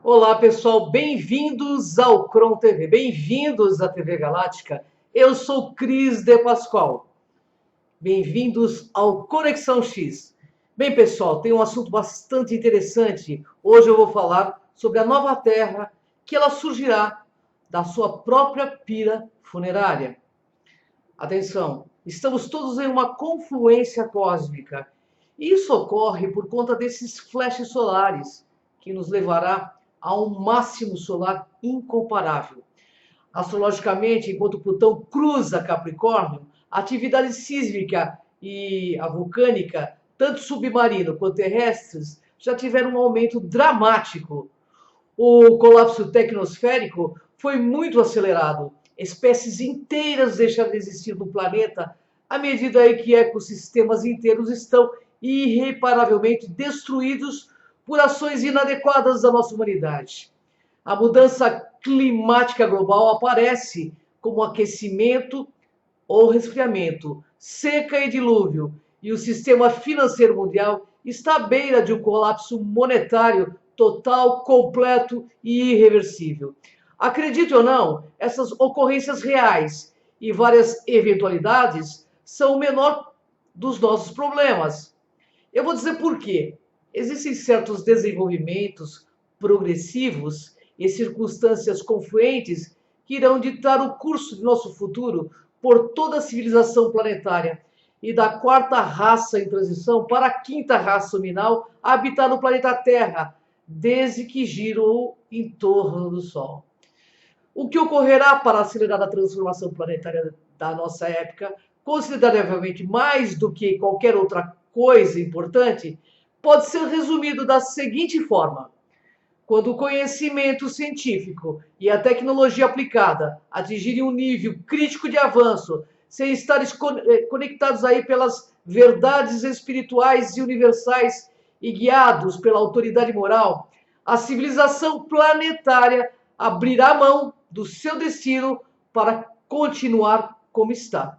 Olá, pessoal, bem-vindos ao Cron TV, bem-vindos à TV Galáctica. Eu sou Cris de Pascoal. Bem-vindos ao Conexão X. Bem, pessoal, tem um assunto bastante interessante. Hoje eu vou falar sobre a nova Terra, que ela surgirá da sua própria pira funerária. Atenção, estamos todos em uma confluência cósmica. E isso ocorre por conta desses flashes solares, que nos levará a um máximo solar incomparável. Astrologicamente, enquanto Plutão cruza Capricórnio, a atividade sísmica e a vulcânica, tanto submarino quanto terrestres, já tiveram um aumento dramático. O colapso tecnosférico foi muito acelerado. Espécies inteiras deixaram de existir no planeta à medida aí que ecossistemas inteiros estão irreparavelmente destruídos por ações inadequadas da nossa humanidade. A mudança climática global aparece como aquecimento ou resfriamento, seca e dilúvio, e o sistema financeiro mundial está à beira de um colapso monetário total, completo e irreversível. Acredite ou não, essas ocorrências reais e várias eventualidades são o menor dos nossos problemas. Eu vou dizer por quê. Existem certos desenvolvimentos progressivos e circunstâncias confluentes que irão ditar o curso de nosso futuro por toda a civilização planetária e da quarta raça em transição para a quinta raça nominal a habitar no planeta Terra, desde que girou em torno do Sol. O que ocorrerá para acelerar a transformação planetária da nossa época, consideravelmente mais do que qualquer outra coisa importante, pode ser resumido da seguinte forma: quando o conhecimento científico e a tecnologia aplicada atingirem um nível crítico de avanço, sem estarem conectados aí pelas verdades espirituais e universais e guiados pela autoridade moral, a civilização planetária abrirá mão do seu destino para continuar como está.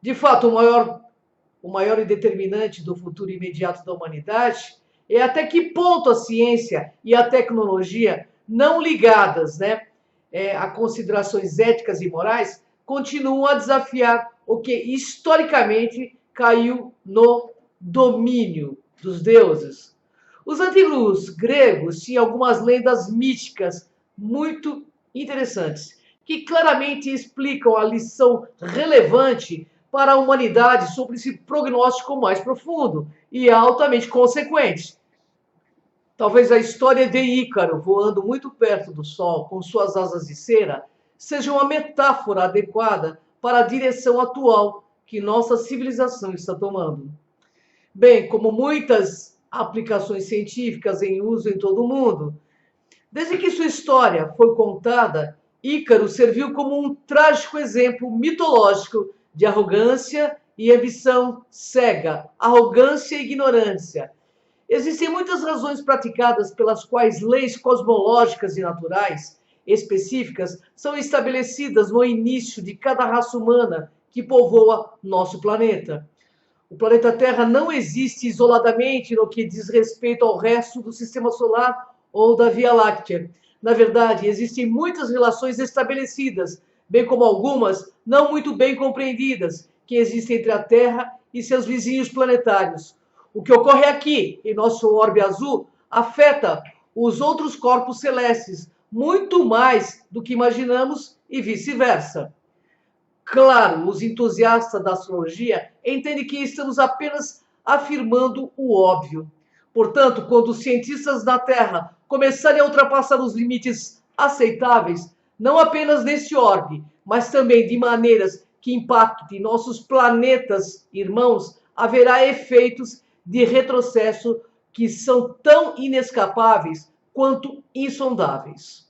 De fato, o maior determinante do futuro imediato da humanidade é até que ponto a ciência e a tecnologia, não ligadas, a considerações éticas e morais, continuam a desafiar o que historicamente caiu no domínio dos deuses. Os antigos gregos tinham algumas lendas místicas muito interessantes, que claramente explicam a lição relevante para a humanidade sobre esse prognóstico mais profundo e altamente consequente. Talvez a história de Ícaro voando muito perto do Sol com suas asas de cera seja uma metáfora adequada para a direção atual que nossa civilização está tomando. Bem, como muitas aplicações científicas em uso em todo o mundo, desde que sua história foi contada, Ícaro serviu como um trágico exemplo mitológico de arrogância e ambição cega, arrogância e ignorância. Existem muitas razões praticadas pelas quais leis cosmológicas e naturais específicas são estabelecidas no início de cada raça humana que povoa nosso planeta. O planeta Terra não existe isoladamente no que diz respeito ao resto do sistema solar ou da Via Láctea. Na verdade, existem muitas relações estabelecidas, bem como algumas não muito bem compreendidas, que existem entre a Terra e seus vizinhos planetários. O que ocorre aqui, em nosso orbe azul, afeta os outros corpos celestes muito mais do que imaginamos e vice-versa. Claro, os entusiastas da astrologia entendem que estamos apenas afirmando o óbvio. Portanto, quando os cientistas da Terra começarem a ultrapassar os limites aceitáveis, não apenas neste orbe, mas também de maneiras que impactem nossos planetas irmãos, haverá efeitos de retrocesso que são tão inescapáveis quanto insondáveis.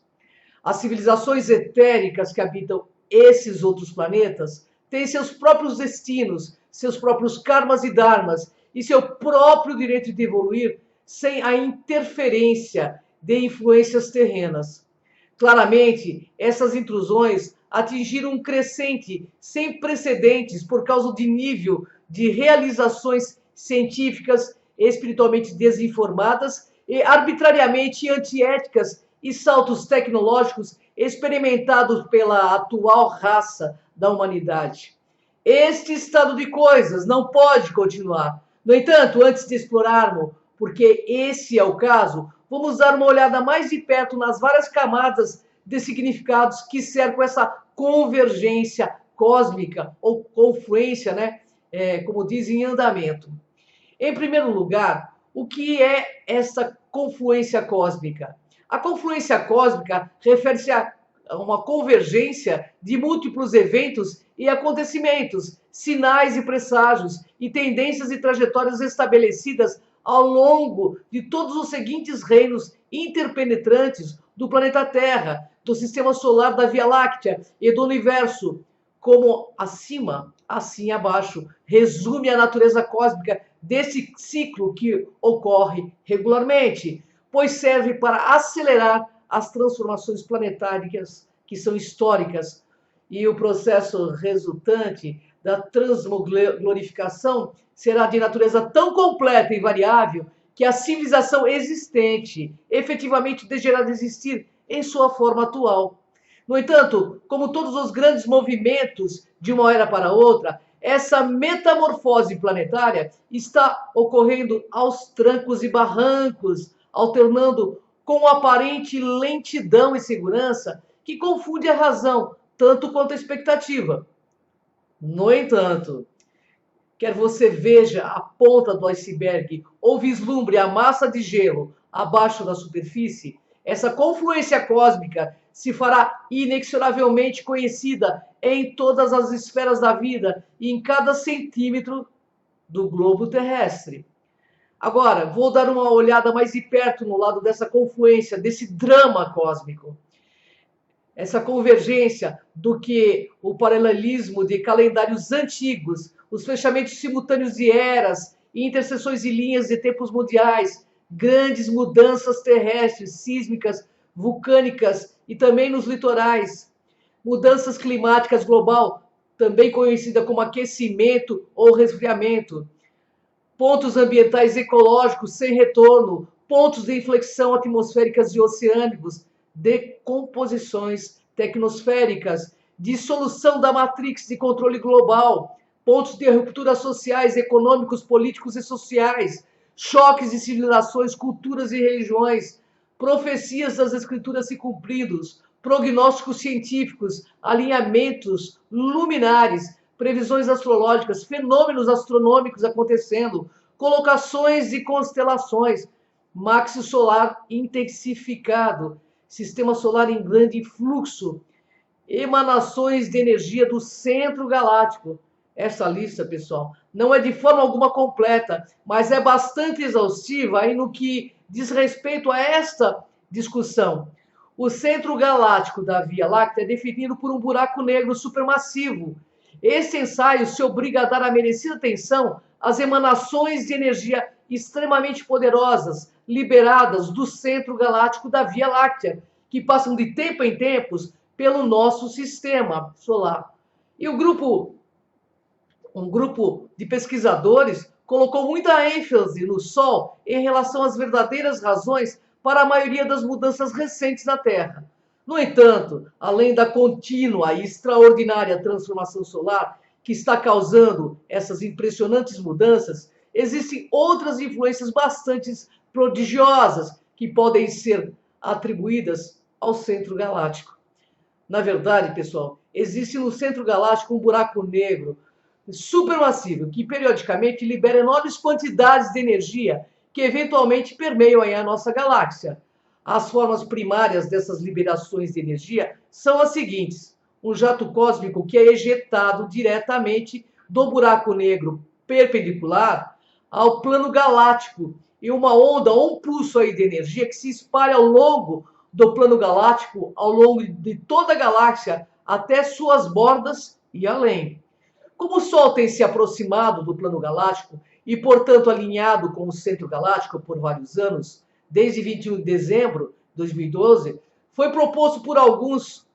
As civilizações etéricas que habitam esses outros planetas têm seus próprios destinos, seus próprios karmas e dharmas e seu próprio direito de evoluir sem a interferência de influências terrenas. Claramente, essas intrusões atingiram um crescente sem precedentes por causa de nível de realizações científicas espiritualmente desinformadas e arbitrariamente antiéticas e saltos tecnológicos experimentados pela atual raça da humanidade. Este estado de coisas não pode continuar. No entanto, antes de explorarmos, porque esse é o caso, vamos dar uma olhada mais de perto nas várias camadas de significados que cercam essa convergência cósmica ou confluência, né? Como dizem, em andamento. Em primeiro lugar, o que é essa confluência cósmica? A confluência cósmica refere-se a uma convergência de múltiplos eventos e acontecimentos, sinais e presságios, e tendências e trajetórias estabelecidas ao longo de todos os seguintes reinos interpenetrantes do planeta Terra, do Sistema Solar, da Via Láctea e do Universo, como acima, assim abaixo, resume a natureza cósmica desse ciclo que ocorre regularmente, pois serve para acelerar as transformações planetárias que são históricas, e o processo resultante da transglorificação será de natureza tão completa e variável que a civilização existente efetivamente deixará de existir em sua forma atual. No entanto, como todos os grandes movimentos de uma era para outra, essa metamorfose planetária está ocorrendo aos trancos e barrancos, alternando com aparente lentidão e segurança que confunde a razão tanto quanto a expectativa. No entanto, quer você veja a ponta do iceberg ou vislumbre a massa de gelo abaixo da superfície, essa confluência cósmica se fará inexoravelmente conhecida em todas as esferas da vida e em cada centímetro do globo terrestre. Agora, vou dar uma olhada mais de perto no lado dessa confluência, desse drama cósmico. Essa convergência do que o paralelismo de calendários antigos, os fechamentos simultâneos de eras e interseções de linhas de tempos mundiais, grandes mudanças terrestres, sísmicas, vulcânicas e também nos litorais, mudanças climáticas global, também conhecida como aquecimento ou resfriamento, pontos ambientais ecológicos sem retorno, pontos de inflexão atmosféricas e oceânicos, decomposições tecnosféricas, dissolução da matrix de controle global, pontos de ruptura sociais, econômicos, políticos e sociais, choques de civilizações, culturas e religiões, profecias das escrituras se cumpridos, prognósticos científicos, alinhamentos luminares, previsões astrológicas, fenômenos astronômicos acontecendo, colocações de constelações, maxi solar intensificado, sistema solar em grande fluxo, emanações de energia do centro galáctico. Essa lista, pessoal, não é de forma alguma completa, mas é bastante exaustiva aí no que diz respeito a esta discussão. O centro galáctico da Via Láctea é definido por um buraco negro supermassivo. Esse ensaio se obriga a dar a merecida atenção às emanações de energia extremamente poderosas liberadas do centro galáctico da Via Láctea, que passam de tempo em tempos pelo nosso sistema solar. E um grupo de pesquisadores colocou muita ênfase no Sol em relação às verdadeiras razões para a maioria das mudanças recentes na Terra. No entanto, além da contínua e extraordinária transformação solar que está causando essas impressionantes mudanças, existem outras influências bastante prodigiosas que podem ser atribuídas ao centro galáctico. Na verdade, pessoal, existe no centro galáctico um buraco negro supermassivo que periodicamente libera enormes quantidades de energia que eventualmente permeiam aí a nossa galáxia. As formas primárias dessas liberações de energia são as seguintes: um jato cósmico que é ejetado diretamente do buraco negro perpendicular ao plano galáctico e uma onda ou um pulso aí de energia que se espalha ao longo do plano galáctico, ao longo de toda a galáxia, até suas bordas e além. Como o Sol tem se aproximado do plano galáctico e, portanto, alinhado com o centro galáctico por vários anos, desde 21 de dezembro de 2012, foi proposto por alguns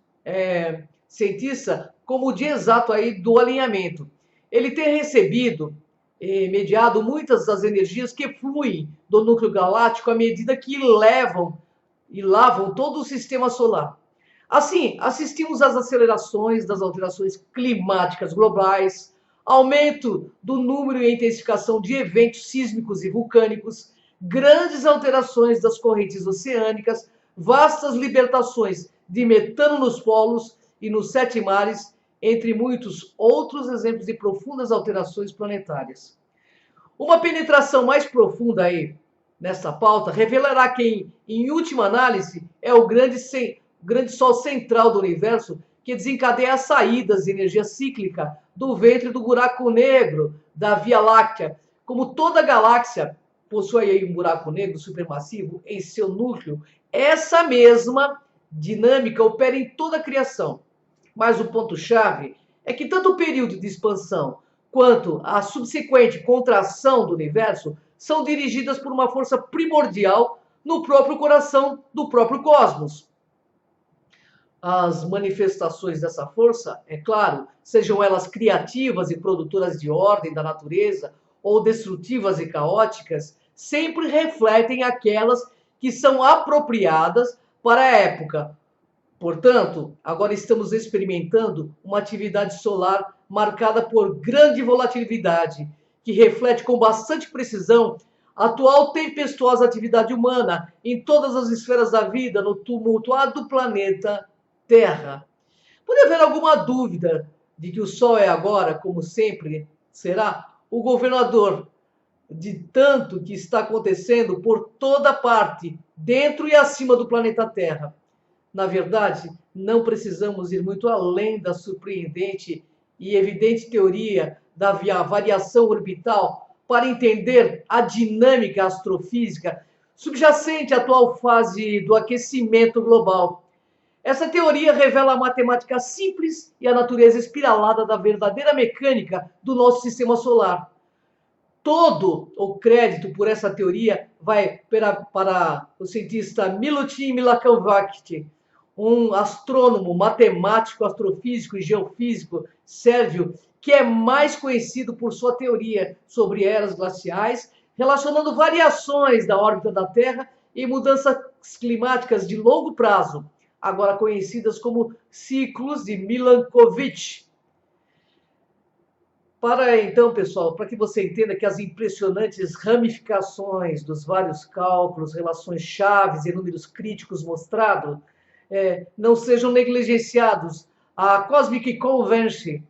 cientistas como o dia exato aí do alinhamento. Ele tem recebido mediado muitas das energias que fluem do núcleo galáctico à medida que lavam todo o sistema solar. Assim, assistimos às acelerações das alterações climáticas globais, aumento do número e intensificação de eventos sísmicos e vulcânicos, grandes alterações das correntes oceânicas, vastas libertações de metano nos polos e nos sete mares, entre muitos outros exemplos de profundas alterações planetárias. Uma penetração mais profunda aí nessa pauta revelará que, em última análise, é o grande Sol central do universo que desencadeia as saídas de energia cíclica do ventre do buraco negro da Via Láctea. Como toda galáxia possui aí um buraco negro supermassivo em seu núcleo, essa mesma dinâmica opera em toda a criação. Mas o ponto-chave é que tanto o período de expansão quanto a subsequente contração do universo são dirigidas por uma força primordial no próprio coração do próprio cosmos. As manifestações dessa força, é claro, sejam elas criativas e produtoras de ordem da natureza ou destrutivas e caóticas, sempre refletem aquelas que são apropriadas para a época. Portanto, agora estamos experimentando uma atividade solar marcada por grande volatilidade, que reflete com bastante precisão a atual tempestuosa atividade humana em todas as esferas da vida no tumultuado planeta Terra. Pode haver alguma dúvida de que o Sol é agora, como sempre, será o governador de tanto que está acontecendo por toda parte, dentro e acima do planeta Terra. Na verdade, não precisamos ir muito além da surpreendente e evidente teoria da variação orbital para entender a dinâmica astrofísica subjacente à atual fase do aquecimento global. Essa teoria revela a matemática simples e a natureza espiralada da verdadeira mecânica do nosso sistema solar. Todo o crédito por essa teoria vai para o cientista Milutin Milankovic, um astrônomo, matemático, astrofísico e geofísico sérvio, que é mais conhecido por sua teoria sobre eras glaciais, relacionando variações da órbita da Terra e mudanças climáticas de longo prazo, agora conhecidas como ciclos de Milankovitch. Então, pessoal, para que você entenda que as impressionantes ramificações dos vários cálculos, relações chaves e números críticos mostrados não sejam negligenciados, a Cosmic Convention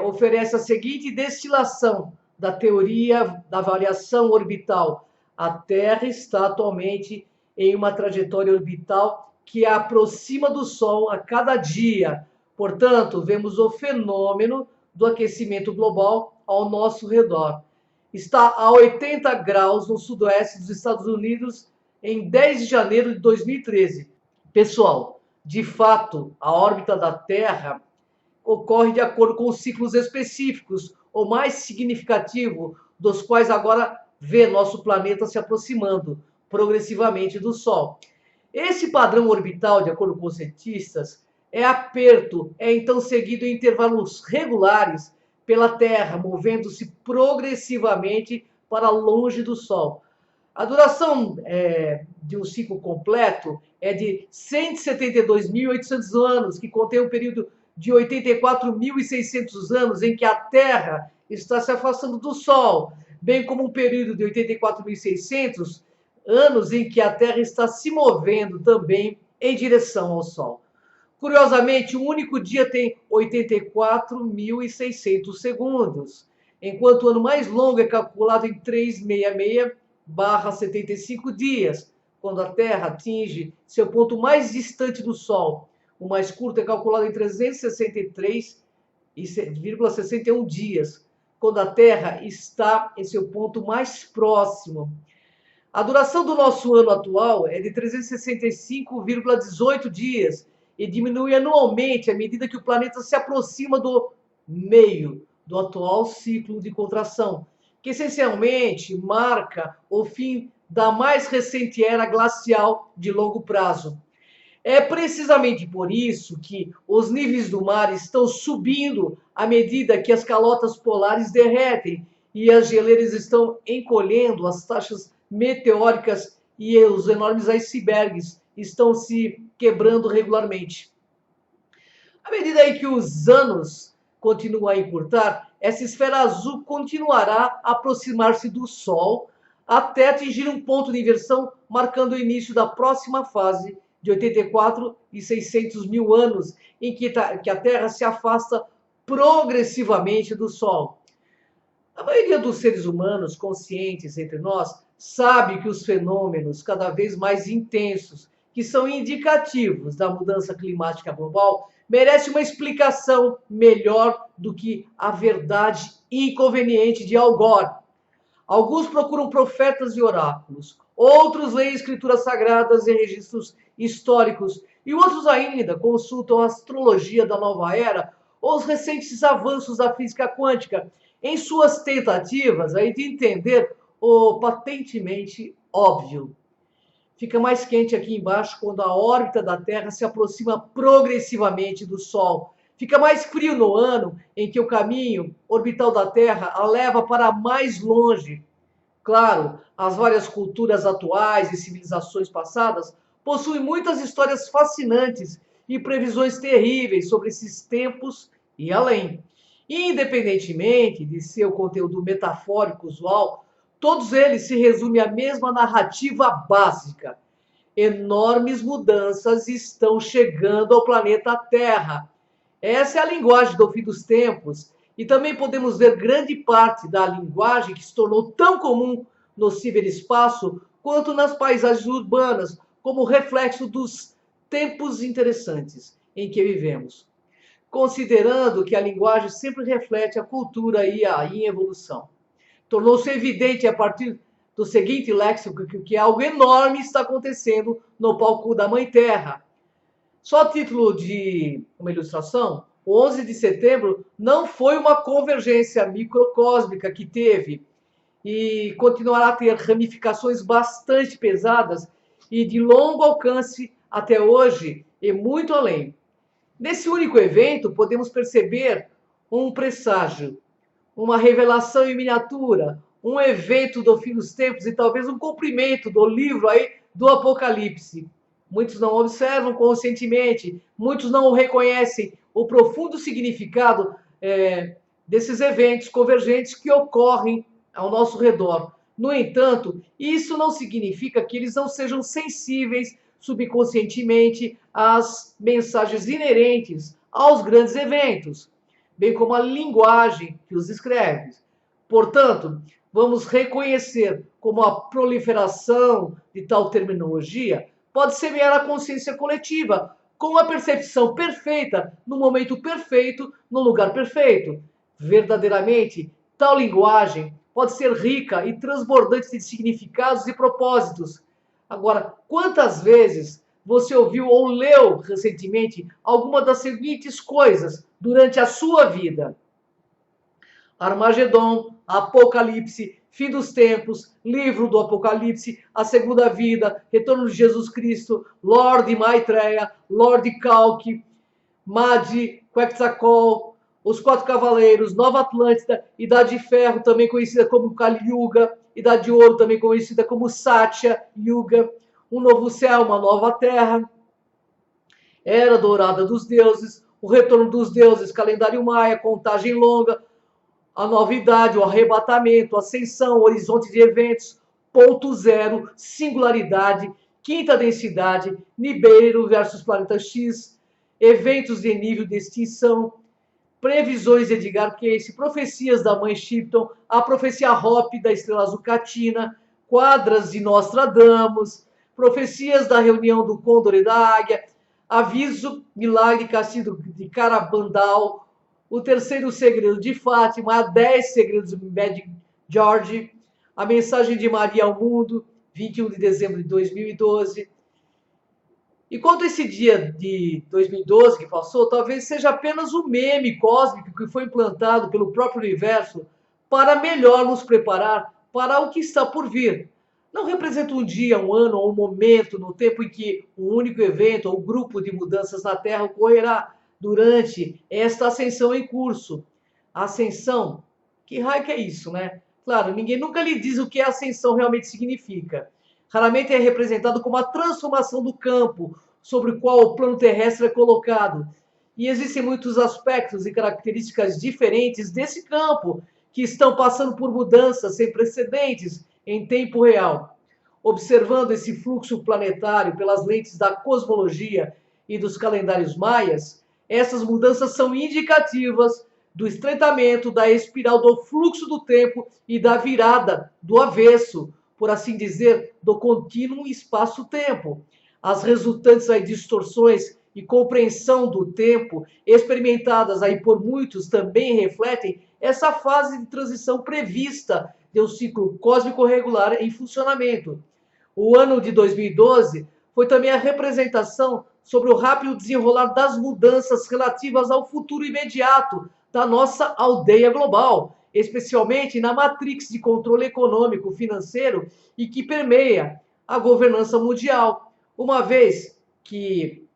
oferece a seguinte destilação da teoria da variação orbital. A Terra está atualmente em uma trajetória orbital que a aproxima do Sol a cada dia. Portanto, vemos o fenômeno do aquecimento global ao nosso redor. Está a 80 graus no sudoeste dos Estados Unidos em 10 de janeiro de 2013. Pessoal, de fato, a órbita da Terra ocorre de acordo com ciclos específicos, o mais significativo dos quais agora vê nosso planeta se aproximando progressivamente do Sol. Esse padrão orbital, de acordo com os cientistas, é então seguido em intervalos regulares pela Terra, movendo-se progressivamente para longe do Sol. A duração de um ciclo completo é de 172.800 anos, que contém um período de 84.600 anos em que a Terra está se afastando do Sol, bem como um período de 84.600 anos em que a Terra está se movendo também em direção ao Sol. Curiosamente, um único dia tem 84.600 segundos, enquanto o ano mais longo é calculado em 366/75 dias, quando a Terra atinge seu ponto mais distante do Sol. O mais curto é calculado em 363,61 dias, quando a Terra está em seu ponto mais próximo. A duração do nosso ano atual é de 365,18 dias e diminui anualmente à medida que o planeta se aproxima do meio do atual ciclo de contração, que essencialmente marca o fim da mais recente era glacial de longo prazo. É precisamente por isso que os níveis do mar estão subindo à medida que as calotas polares derretem e as geleiras estão encolhendo, as taxas meteóricas e os enormes icebergs estão se quebrando regularmente. À medida em que os anos continuam a encurtar, essa esfera azul continuará a aproximar-se do Sol até atingir um ponto de inversão, marcando o início da próxima fase de 84 e 600 mil anos, em que a Terra se afasta progressivamente do Sol. A maioria dos seres humanos conscientes entre nós sabe que os fenômenos cada vez mais intensos, que são indicativos da mudança climática global, merecem uma explicação melhor do que a verdade inconveniente de Al Gore. Alguns procuram profetas e oráculos, outros leem escrituras sagradas e registros históricos, e outros ainda consultam a astrologia da nova era ou os recentes avanços da física quântica, em suas tentativas aí de entender o patentemente óbvio. Fica mais quente aqui embaixo quando a órbita da Terra se aproxima progressivamente do Sol. Fica mais frio no ano em que o caminho orbital da Terra a leva para mais longe. Claro, as várias culturas atuais e civilizações passadas possuem muitas histórias fascinantes e previsões terríveis sobre esses tempos e além. Independentemente de seu conteúdo metafórico usual, todos eles se resumem à mesma narrativa básica. Enormes mudanças estão chegando ao planeta Terra. Essa é a linguagem do fim dos tempos, e também podemos ver grande parte da linguagem que se tornou tão comum no ciberespaço quanto nas paisagens urbanas, como reflexo dos tempos interessantes em que vivemos. Considerando que a linguagem sempre reflete a cultura em evolução. Tornou-se evidente a partir do seguinte léxico que algo enorme está acontecendo no palco da Mãe Terra. Só a título de uma ilustração, o 11 de setembro não foi uma convergência microcósmica que teve e continuará a ter ramificações bastante pesadas e de longo alcance até hoje e muito além. Nesse único evento, podemos perceber um presságio, uma revelação em miniatura, um evento do fim dos tempos e talvez um cumprimento do livro aí do Apocalipse. Muitos não observam conscientemente, muitos não reconhecem o profundo significado desses eventos convergentes que ocorrem ao nosso redor. No entanto, isso não significa que eles não sejam sensíveis subconscientemente às mensagens inerentes aos grandes eventos, bem como a linguagem que os escreve. Portanto, vamos reconhecer como a proliferação de tal terminologia pode semear a consciência coletiva com a percepção perfeita, no momento perfeito, no lugar perfeito. Verdadeiramente, tal linguagem pode ser rica e transbordante de significados e propósitos. Agora, quantas vezes você ouviu ou leu recentemente alguma das seguintes coisas durante a sua vida? Armagedon, Apocalipse, Fim dos Tempos, Livro do Apocalipse, A Segunda Vida, Retorno de Jesus Cristo, Lorde Maitreya, Lorde Kalki, Madi, Quetzalcoatl, Os Quatro Cavaleiros, Nova Atlântida, Idade de Ferro, também conhecida como Kali Yuga, Idade de Ouro, também conhecida como Satya Yuga, Um Novo Céu, Uma Nova Terra, Era Dourada dos Deuses, O Retorno dos Deuses, Calendário Maia, Contagem Longa, A Nova Idade, O Arrebatamento, Ascensão, Horizonte de Eventos, Ponto Zero, Singularidade, Quinta Densidade, Nibiru versus Planeta X, Eventos de Nível de Extinção, Previsões de Edgar Cayce, Profecias da Mãe Shipton, A Profecia Hopi da Estrela Azul Catina, Quadras de Nostradamus, Profecias da Reunião do Côndor e da Águia, Aviso, Milagre Castigo de Carabandal, O Terceiro Segredo de Fátima, A 10 Segredos de Magic George, A Mensagem de Maria ao Mundo, 21 de dezembro de 2012. E quanto a esse dia de 2012 que passou, talvez seja apenas um meme cósmico que foi implantado pelo próprio universo para melhor nos preparar para o que está por vir. Não representa um dia, um ano ou um momento no tempo em que um único evento ou grupo de mudanças na Terra ocorrerá durante esta ascensão em curso. A ascensão, que raio que é isso, né? Claro, ninguém nunca lhe diz o que a ascensão realmente significa. Raramente é representado como a transformação do campo sobre o qual o plano terrestre é colocado. E existem muitos aspectos e características diferentes desse campo que estão passando por mudanças sem precedentes em tempo real. Observando esse fluxo planetário pelas lentes da cosmologia e dos calendários maias, essas mudanças são indicativas do estreitamento da espiral do fluxo do tempo e da virada do avesso, por assim dizer, do contínuo espaço-tempo. As resultantes aí distorções e compreensão do tempo, experimentadas aí por muitos, também refletem essa fase de transição prevista do ciclo cósmico regular em funcionamento. O ano de 2012 foi também a representação sobre o rápido desenrolar das mudanças relativas ao futuro imediato da nossa aldeia global, especialmente na matrix de controle econômico financeiro e que permeia a governança mundial, uma vez que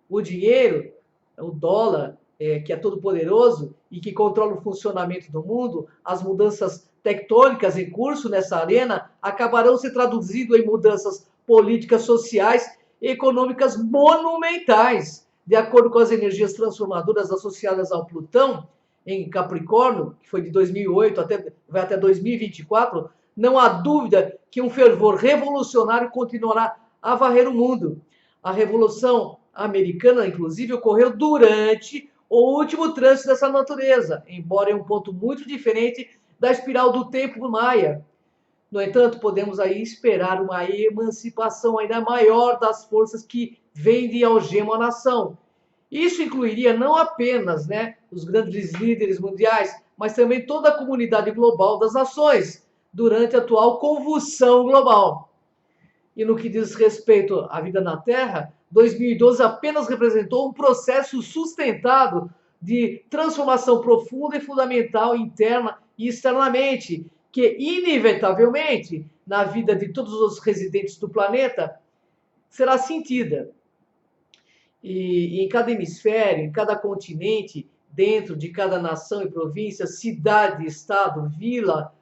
o dinheiro, o dólar, que é todo poderoso e que controla o funcionamento do mundo, as mudanças tectônicas em curso nessa arena acabarão se traduzindo em mudanças políticas, sociais e econômicas monumentais, de acordo com as energias transformadoras associadas ao Plutão em Capricórnio, que foi de 2008 vai até 2024. Não há dúvida que um fervor revolucionário continuará a varrer o mundo. A Revolução Americana, inclusive, ocorreu durante o último trânsito dessa natureza, embora em um ponto muito diferente da espiral do tempo maia. No entanto, podemos aí esperar uma emancipação ainda maior das forças que vendem e algemam a nação. Isso incluiria não apenas, os grandes líderes mundiais, mas também toda a comunidade global das nações, durante a atual convulsão global. E no que diz respeito à vida na Terra, 2012 apenas representou um processo sustentado de transformação profunda e fundamental interna e externamente, que inevitavelmente, na vida de todos os residentes do planeta, será sentida. E em cada hemisfério, em cada continente, dentro de cada nação e província, cidade, estado, vila,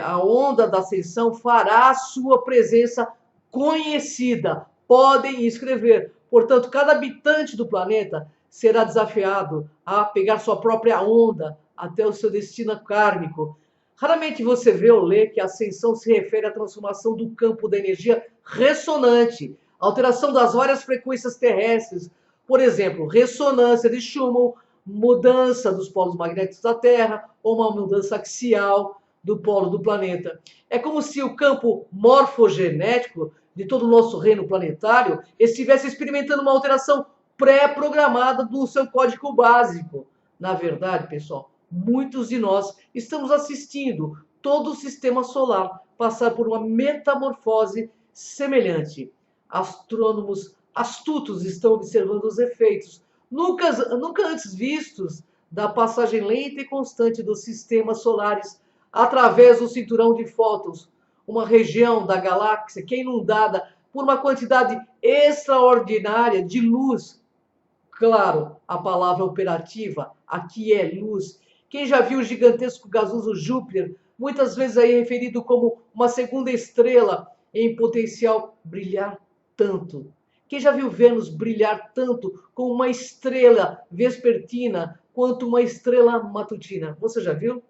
a onda da ascensão fará sua presença conhecida. Podem escrever. Portanto, cada habitante do planeta será desafiado a pegar sua própria onda até o seu destino kármico. Raramente você vê ou lê que a ascensão se refere à transformação do campo da energia ressonante, alteração das várias frequências terrestres, por exemplo, ressonância de Schumann, mudança dos polos magnéticos da Terra ou uma mudança axial do polo do planeta. É como se o campo morfogenético de todo o nosso reino planetário estivesse experimentando uma alteração pré-programada do seu código básico. Na verdade, pessoal, muitos de nós estamos assistindo todo o sistema solar passar por uma metamorfose semelhante. Astrônomos astutos estão observando os efeitos nunca antes vistos da passagem lenta e constante dos sistemas solares através do cinturão de fótons, uma região da galáxia que é inundada por uma quantidade extraordinária de luz. Claro, a palavra operativa aqui é luz. Quem já viu o gigantesco gasoso Júpiter, muitas vezes aí referido como uma segunda estrela em potencial brilhar tanto? Quem já viu Vênus brilhar tanto como uma estrela vespertina quanto uma estrela matutina? Você já viu?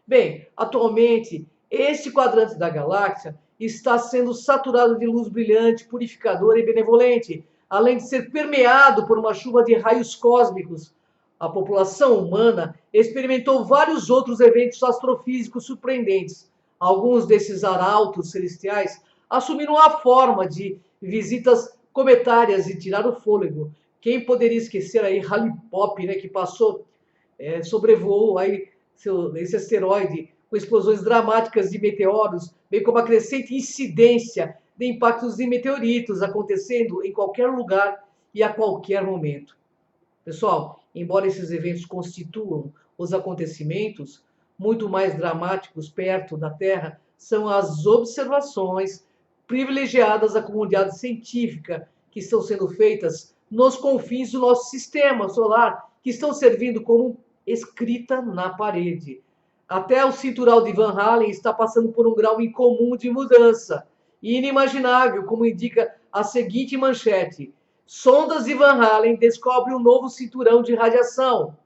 Bem, atualmente, este quadrante da galáxia está sendo saturado de luz brilhante, purificadora e benevolente, além de ser permeado por uma chuva de raios cósmicos. A população humana experimentou vários outros eventos astrofísicos surpreendentes. Alguns desses arautos celestiais assumiram a forma de visitas cometárias e tiraram o fôlego. Quem poderia esquecer aí Halley Pop, que passou, sobrevoou aí esse asteroide com explosões dramáticas de meteoros, bem como a crescente incidência de impactos de meteoritos acontecendo em qualquer lugar e a qualquer momento. Pessoal, embora esses eventos constituam os acontecimentos muito mais dramáticos perto da Terra, são as observações privilegiadas da comunidade científica que estão sendo feitas nos confins do nosso sistema solar, que estão servindo como escrita na parede. Até o cintural de Van Halen está passando por um grau incomum de mudança. Inimaginável, como indica a seguinte manchete: sondas de Van Halen descobrem um novo cinturão de radiação.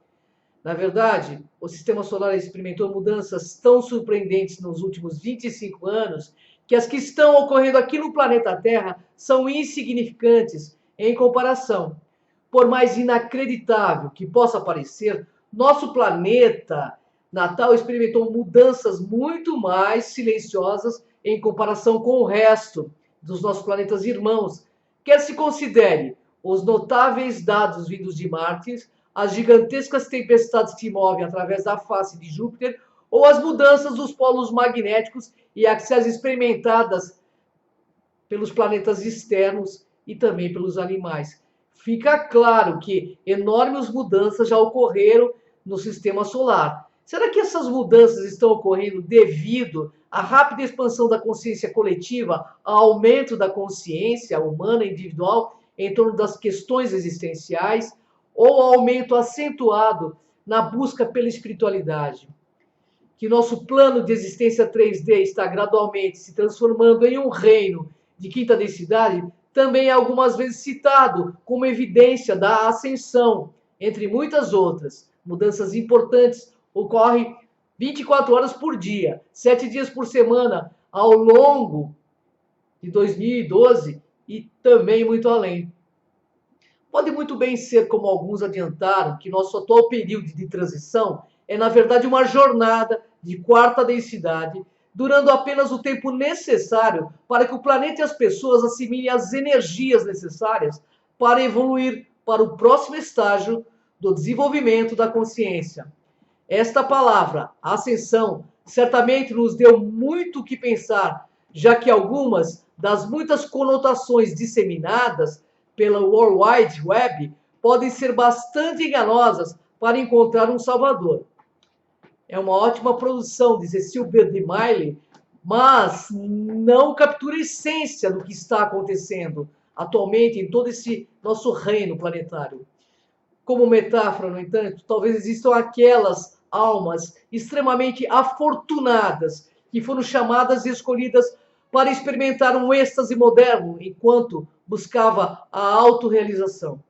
Na verdade, o sistema solar experimentou mudanças tão surpreendentes nos últimos 25 anos que as que estão ocorrendo aqui no planeta Terra são insignificantes em comparação. Por mais inacreditável que possa parecer, nosso planeta natal experimentou mudanças muito mais silenciosas em comparação com o resto dos nossos planetas irmãos. Quer se considere os notáveis dados vindos de Marte, as gigantescas tempestades que movem através da face de Júpiter, ou as mudanças dos polos magnéticos e axiais experimentadas pelos planetas externos e também pelos animais. Fica claro que enormes mudanças já ocorreram no sistema solar. Será que essas mudanças estão ocorrendo devido à rápida expansão da consciência coletiva, ao aumento da consciência humana individual em torno das questões existenciais, ou ao aumento acentuado na busca pela espiritualidade? Que nosso plano de existência 3D está gradualmente se transformando em um reino de quinta densidade, também é algumas vezes citado como evidência da ascensão, entre muitas outras. Mudanças importantes ocorrem 24 horas por dia, 7 dias por semana, ao longo de 2012 e também muito além. Pode muito bem ser, como alguns adiantaram, que nosso atual período de transição é, na verdade, uma jornada de quarta densidade, durando apenas o tempo necessário para que o planeta e as pessoas assimilem as energias necessárias para evoluir para o próximo estágio do desenvolvimento da consciência. Esta palavra, ascensão, certamente nos deu muito o que pensar, já que algumas das muitas conotações disseminadas pela World Wide Web podem ser bastante enganosas para encontrar um salvador. É uma ótima produção de Cecil B. DeMille, mas não captura a essência do que está acontecendo atualmente em todo esse nosso reino planetário. Como metáfora, no entanto, talvez existam aquelas almas extremamente afortunadas que foram chamadas e escolhidas para experimentar um êxtase moderno enquanto buscava a autorrealização.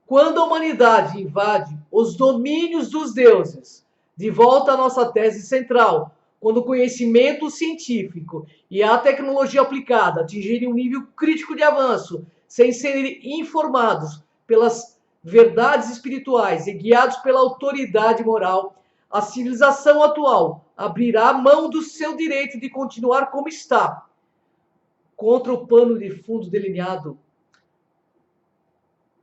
Quando a humanidade invade os domínios dos deuses, de volta à nossa tese central, quando o conhecimento científico e a tecnologia aplicada atingirem um nível crítico de avanço, sem serem informados pelas verdades espirituais e guiados pela autoridade moral, a civilização atual abrirá mão do seu direito de continuar como está, contra o pano de fundo delineado.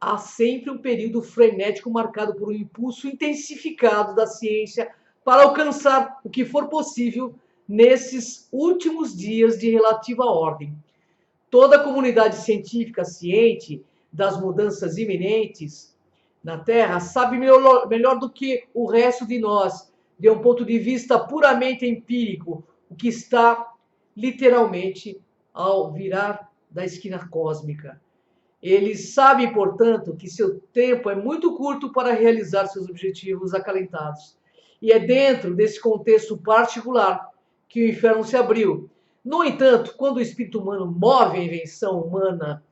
Há sempre um período frenético marcado por um impulso intensificado da ciência para alcançar o que for possível nesses últimos dias de relativa ordem. Toda a comunidade científica ciente das mudanças iminentes na Terra sabe melhor do que o resto de nós, de um ponto de vista puramente empírico, o que está literalmente ao virar da esquina cósmica. Eles sabem, portanto, que seu tempo é muito curto para realizar seus objetivos acalentados. E é dentro desse contexto particular que o inferno se abriu. No entanto, quando o espírito humano move a invenção humana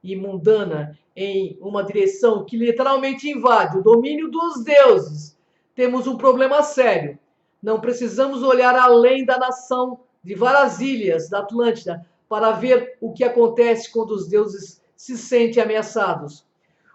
e mundana em uma direção que literalmente invade o domínio dos deuses, temos um problema sério. Não precisamos olhar além da nação de várias ilhas da Atlântida para ver o que acontece quando os deuses se sentem ameaçados.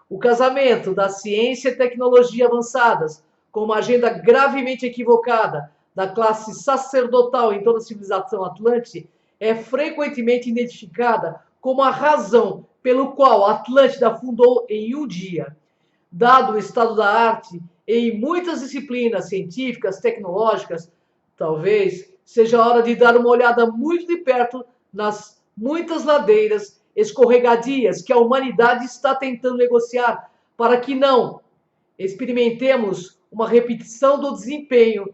O casamento da ciência e tecnologia avançadas com uma agenda gravemente equivocada da classe sacerdotal em toda a civilização atlântica é frequentemente identificada como a razão pelo qual a Atlântida fundou em um dia. Dado o estado da arte em muitas disciplinas científicas, tecnológicas, talvez seja a hora de dar uma olhada muito de perto nas muitas ladeiras escorregadias que a humanidade está tentando negociar para que não experimentemos uma repetição do desempenho.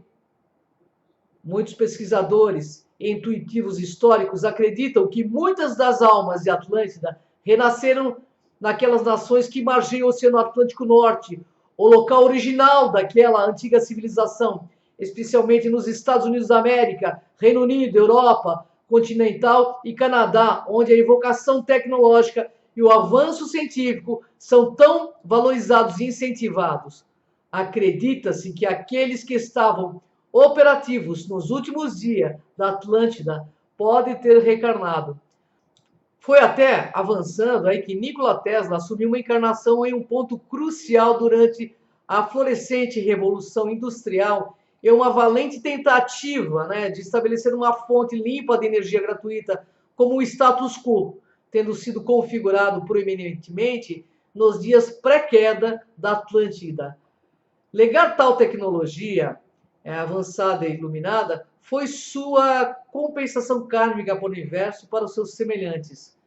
Muitos pesquisadores e intuitivos históricos acreditam que muitas das almas de Atlântida renasceram naquelas nações que margeiam o Oceano Atlântico Norte, o local original daquela antiga civilização, especialmente nos Estados Unidos da América, Reino Unido, Europa continental e Canadá, onde a evocação tecnológica e o avanço científico são tão valorizados e incentivados. Acredita-se que aqueles que estavam operativos nos últimos dias da Atlântida podem ter reencarnado. Foi até avançando aí que Nikola Tesla assumiu uma encarnação em um ponto crucial durante a florescente Revolução Industrial e uma valente tentativa, né, de estabelecer uma fonte limpa de energia gratuita como o status quo, tendo sido configurado proeminentemente nos dias pré-queda da Atlântida. Legar tal tecnologia avançada e iluminada foi sua compensação kármica para o universo e para os seus semelhantes.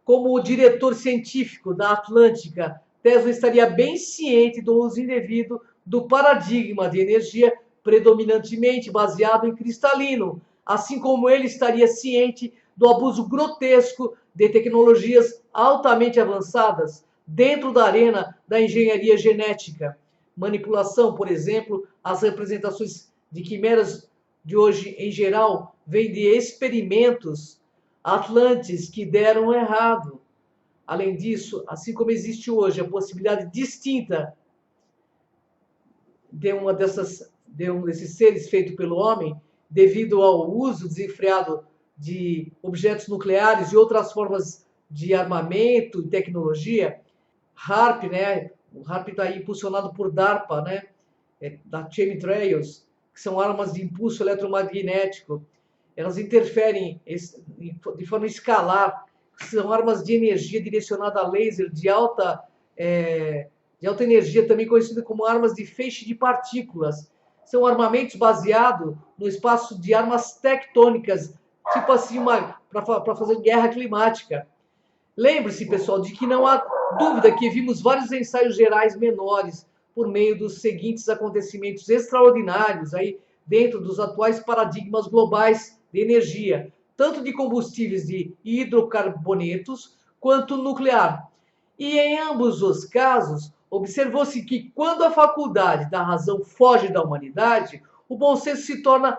Como o diretor científico da Atlântica, Tesla estaria bem ciente do uso indevido do paradigma de energia predominantemente baseado em cristalino, assim como ele estaria ciente do abuso grotesco de tecnologias altamente avançadas dentro da arena da engenharia genética. Manipulação, por exemplo, as representações de quimeras de hoje, em geral, vêm de experimentos atlantes que deram errado. Além disso, assim como existe hoje a possibilidade distinta de um desses seres feito pelo homem, devido ao uso desenfreado de objetos nucleares e outras formas de armamento e tecnologia, HARP, né? O HARP está aí impulsionado por DARPA, né? Da chemtrails, que são armas de impulso eletromagnético. Elas interferem de forma escalar, são armas de energia direcionada a laser de alta energia, também conhecida como armas de feixe de partículas. São armamentos baseados no espaço de armas tectônicas, tipo assim, para fazer guerra climática. Lembre-se, pessoal, de que não há dúvida que vimos vários ensaios gerais menores por meio dos seguintes acontecimentos extraordinários aí dentro dos atuais paradigmas globais de energia, tanto de combustíveis de hidrocarbonetos quanto nuclear. E em ambos os casos, observou-se que quando a faculdade da razão foge da humanidade, o bom senso se torna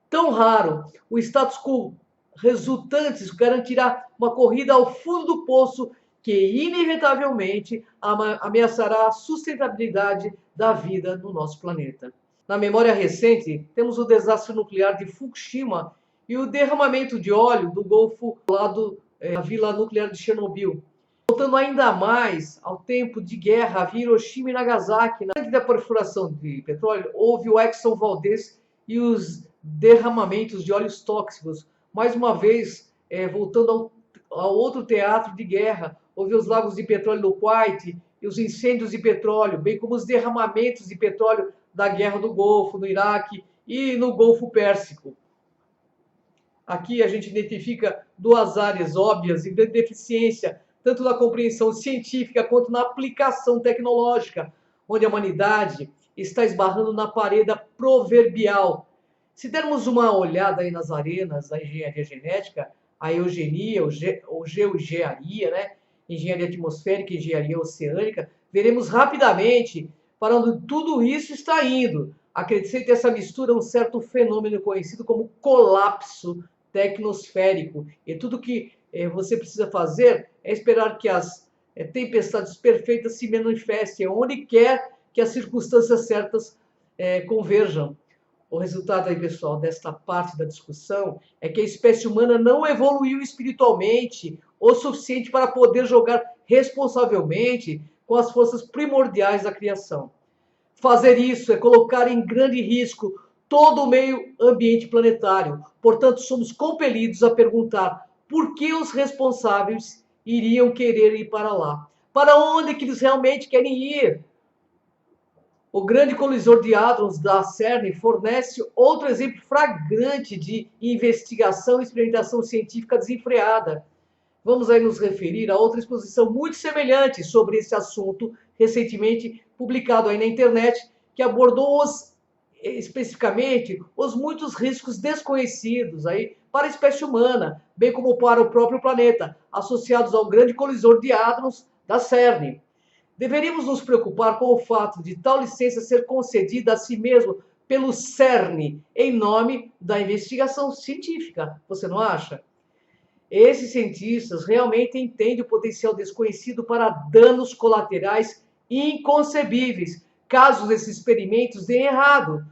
tão raro, o status quo resultantes garantirá uma corrida ao fundo do poço que inevitavelmente ameaçará a sustentabilidade da vida no nosso planeta. Na memória recente, temos o desastre nuclear de Fukushima e o derramamento de óleo do Golfo da vila nuclear de Chernobyl. Voltando ainda mais ao tempo de guerra, havia Hiroshima e Nagasaki. Antes da perfuração de petróleo, houve o Exxon Valdez e os derramamentos de óleos tóxicos. Mais uma vez, voltando ao outro teatro de guerra, houve os lagos de petróleo no Kuwait e os incêndios de petróleo, bem como os derramamentos de petróleo da Guerra do Golfo, no Iraque e no Golfo Pérsico. Aqui a gente identifica duas áreas óbvias de deficiência, tanto na compreensão científica quanto na aplicação tecnológica, onde a humanidade está esbarrando na parede proverbial. Se dermos uma olhada aí nas arenas da engenharia genética, a eugenia, ou geoengenharia, né? Engenharia atmosférica e engenharia oceânica, veremos rapidamente para onde tudo isso está indo. Acrescente essa mistura um certo fenômeno conhecido como colapso tecnosférico. E tudo que você precisa fazer é esperar que as tempestades perfeitas se manifestem onde quer que as circunstâncias certas converjam. O resultado aí, pessoal, desta parte da discussão é que a espécie humana não evoluiu espiritualmente o suficiente para poder jogar responsavelmente com as forças primordiais da criação. Fazer isso é colocar em grande risco todo o meio ambiente planetário. Portanto, somos compelidos a perguntar por que os responsáveis iriam querer ir para lá. Para onde que eles realmente querem ir? O grande colisor de hadrons da CERN fornece outro exemplo flagrante de investigação e experimentação científica desenfreada. Vamos aí nos referir a outra exposição muito semelhante sobre esse assunto, recentemente publicado aí na internet, que abordou especificamente os muitos riscos desconhecidos aí para a espécie humana, bem como para o próprio planeta, associados ao grande colisor de hadrons da CERN. Deveríamos nos preocupar com o fato de tal licença ser concedida a si mesmo pelo CERN, em nome da investigação científica. Você não acha? Esses cientistas realmente entendem o potencial desconhecido para danos colaterais inconcebíveis, caso esses experimentos deem errado.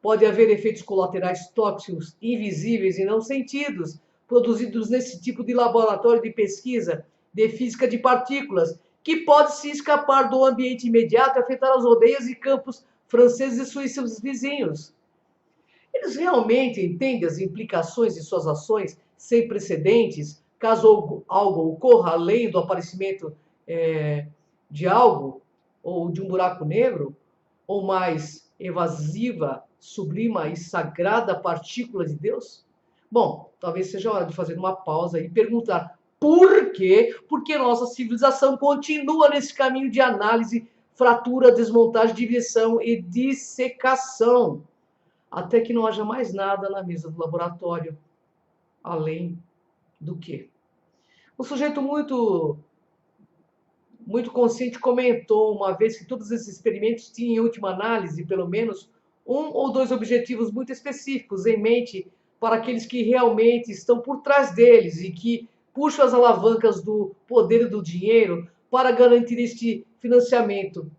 Pode haver efeitos colaterais tóxicos invisíveis e não sentidos, produzidos nesse tipo de laboratório de pesquisa de física de partículas, que pode se escapar do ambiente imediato e afetar as aldeias e campos franceses e suíços vizinhos. Eles realmente entendem as implicações de suas ações sem precedentes, caso algo ocorra além do aparecimento de algo, ou de um buraco negro, ou mais evasiva, sublima e sagrada partícula de Deus? Bom, talvez seja hora de fazer uma pausa e perguntar por quê? Porque nossa civilização continua nesse caminho de análise, fratura, desmontagem, divisão e dissecação, até que não haja mais nada na mesa do laboratório, além do que. Um sujeito muito consciente comentou uma vez que todos esses experimentos tinham, em última análise, pelo menos um ou dois objetivos muito específicos em mente para aqueles que realmente estão por trás deles e que puxam as alavancas do poder e do dinheiro para garantir este financiamento.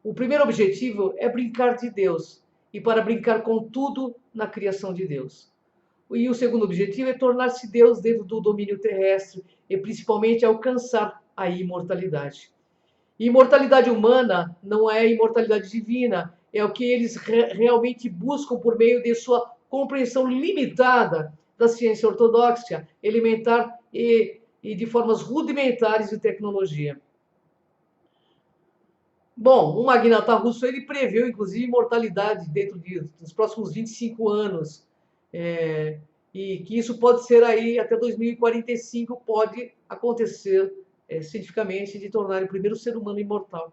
O primeiro objetivo é brincar de Deus, e para brincar com tudo na criação de Deus. E o segundo objetivo é tornar-se Deus dentro do domínio terrestre e principalmente alcançar a imortalidade. Imortalidade humana não é imortalidade divina, é o que eles realmente buscam por meio de sua compreensão limitada da ciência ortodoxa, elementar e de formas rudimentares de tecnologia. Bom, o magnata russo ele preveu, inclusive, imortalidade dentro dos próximos 25 anos. E que isso pode ser aí, até 2045, pode acontecer cientificamente, de tornar o primeiro ser humano imortal.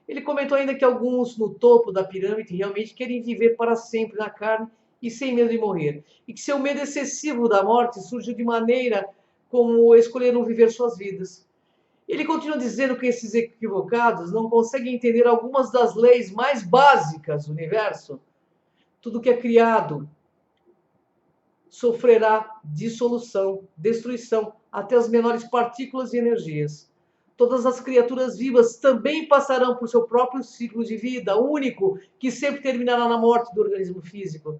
Ele comentou ainda que alguns no topo da pirâmide realmente querem viver para sempre na carne e sem medo de morrer. E que seu medo excessivo da morte surgiu de maneira como escolheram viver suas vidas. Ele continua dizendo que esses equivocados não conseguem entender algumas das leis mais básicas do universo. Tudo que é criado sofrerá dissolução, destruição, até as menores partículas e energias. Todas as criaturas vivas também passarão por seu próprio ciclo de vida, único, que sempre terminará na morte do organismo físico.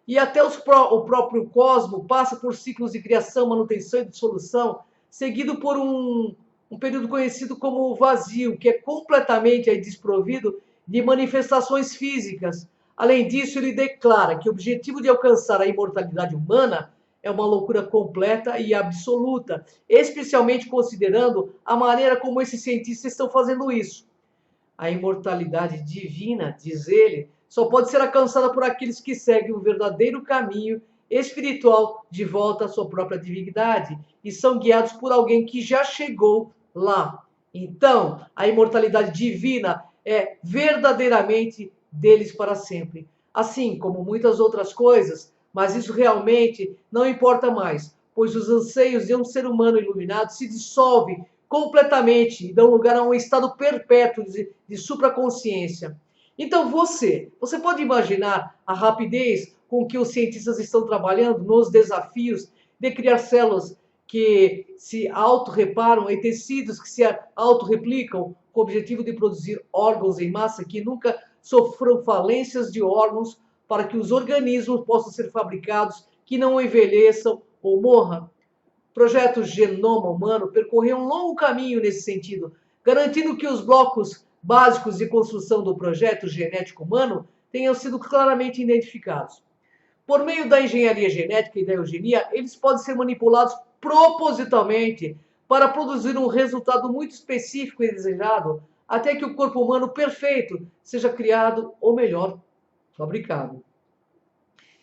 E até o próprio cosmos passa por ciclos de criação, manutenção e dissolução, seguido por um período conhecido como vazio, que é completamente desprovido de manifestações físicas. Além disso, ele declara que o objetivo de alcançar a imortalidade humana é uma loucura completa e absoluta, especialmente considerando a maneira como esses cientistas estão fazendo isso. A imortalidade divina, diz ele, só pode ser alcançada por aqueles que seguem o verdadeiro caminho espiritual de volta à sua própria divindade e são guiados por alguém que já chegou lá. Então, a imortalidade divina é verdadeiramente deles para sempre. Assim como muitas outras coisas, mas isso realmente não importa mais, pois os anseios de um ser humano iluminado se dissolvem completamente e dão lugar a um estado perpétuo de supraconsciência. Então você pode imaginar a rapidez com que os cientistas estão trabalhando nos desafios de criar células que se autorreparam e tecidos que se autorreplicam com o objetivo de produzir órgãos em massa que nunca sofram falências de órgãos para que os organismos possam ser fabricados, que não envelheçam ou morram. O projeto Genoma Humano percorreu um longo caminho nesse sentido, garantindo que os blocos básicos de construção do projeto genético humano tenham sido claramente identificados. Por meio da engenharia genética e da eugenia, eles podem ser manipulados propositalmente para produzir um resultado muito específico e desejado, até que o corpo humano perfeito seja criado, ou melhor, fabricado.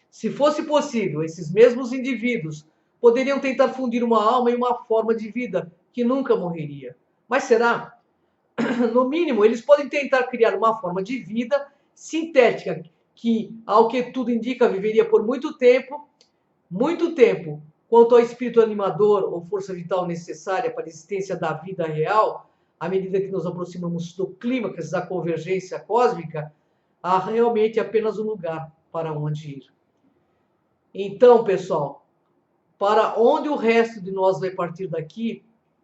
Se fosse possível, esses mesmos indivíduos poderiam tentar fundir uma alma em uma forma de vida que nunca morreria. Mas será? No mínimo, eles podem tentar criar uma forma de vida sintética que, ao que tudo indica, viveria por muito tempo. Quanto ao espírito animador ou força vital necessária para a existência da vida real, à medida que nos aproximamos do clímax da convergência cósmica, há realmente apenas um lugar para onde ir. Então, pessoal, para onde o resto de nós vai partir daqui,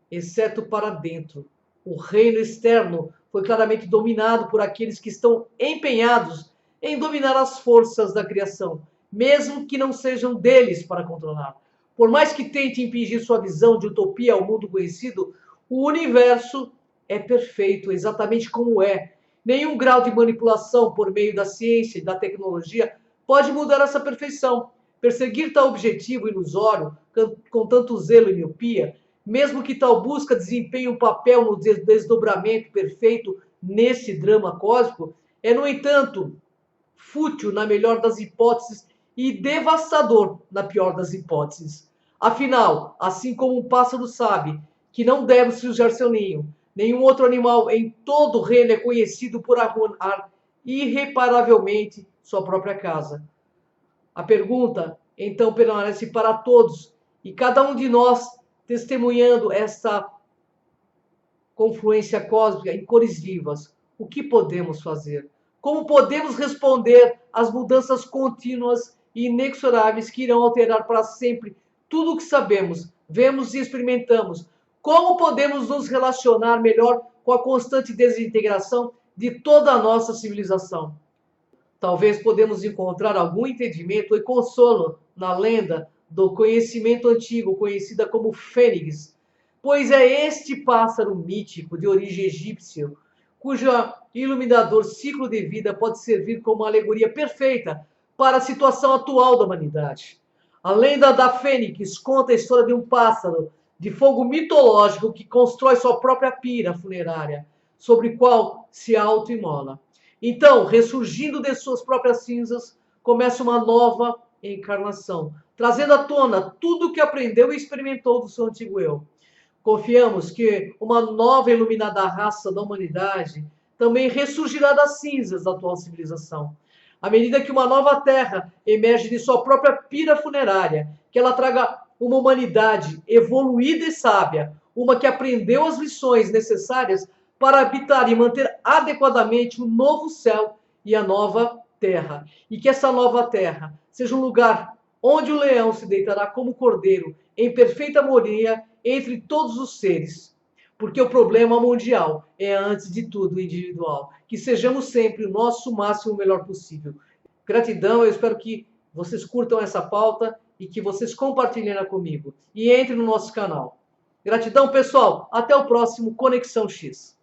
exceto para dentro? O reino externo foi claramente dominado por aqueles que estão empenhados em dominar as forças da criação, mesmo que não sejam deles para controlar. Por mais que tente impingir sua visão de utopia ao mundo conhecido, o universo é perfeito, exatamente como é. Nenhum grau de manipulação por meio da ciência e da tecnologia pode mudar essa perfeição. Perseguir tal objetivo ilusório, com tanto zelo e miopia, mesmo que tal busca desempenhe um papel no desdobramento perfeito nesse drama cósmico, é, no entanto, fútil na melhor das hipóteses e devastador na pior das hipóteses. Afinal, assim como um pássaro sabe que não deve sujar seu ninho, nenhum outro animal em todo o reino é conhecido por arruinar irreparavelmente sua própria casa. A pergunta, então, permanece para todos, e cada um de nós testemunhando essa confluência cósmica em cores vivas. O que podemos fazer? Como podemos responder às mudanças contínuas e inexoráveis que irão alterar para sempre tudo o que sabemos, vemos e experimentamos? Como podemos nos relacionar melhor com a constante desintegração de toda a nossa civilização? Talvez podemos encontrar algum entendimento e consolo na lenda do conhecimento antigo, conhecida como Fênix, pois é este pássaro mítico de origem egípcia, cujo iluminador ciclo de vida pode servir como alegoria perfeita para a situação atual da humanidade. A lenda da Fênix conta a história de um pássaro de fogo mitológico que constrói sua própria pira funerária, sobre o qual se auto-imola. Então, ressurgindo de suas próprias cinzas, começa uma nova encarnação, trazendo à tona tudo o que aprendeu e experimentou do seu antigo eu. Confiamos que uma nova e iluminada raça da humanidade também ressurgirá das cinzas da atual civilização. À medida que uma nova terra emerge de sua própria pira funerária, que ela traga uma humanidade evoluída e sábia, uma que aprendeu as lições necessárias para habitar e manter adequadamente o novo céu e a nova terra. E que essa nova terra seja um lugar onde o leão se deitará como cordeiro, em perfeita harmonia entre todos os seres. Porque o problema mundial é, antes de tudo, individual. Que sejamos sempre o nosso máximo melhor possível. Gratidão, eu espero que vocês curtam essa pauta e que vocês compartilhem ela comigo. E entrem no nosso canal. Gratidão, pessoal. Até o próximo Conexão X.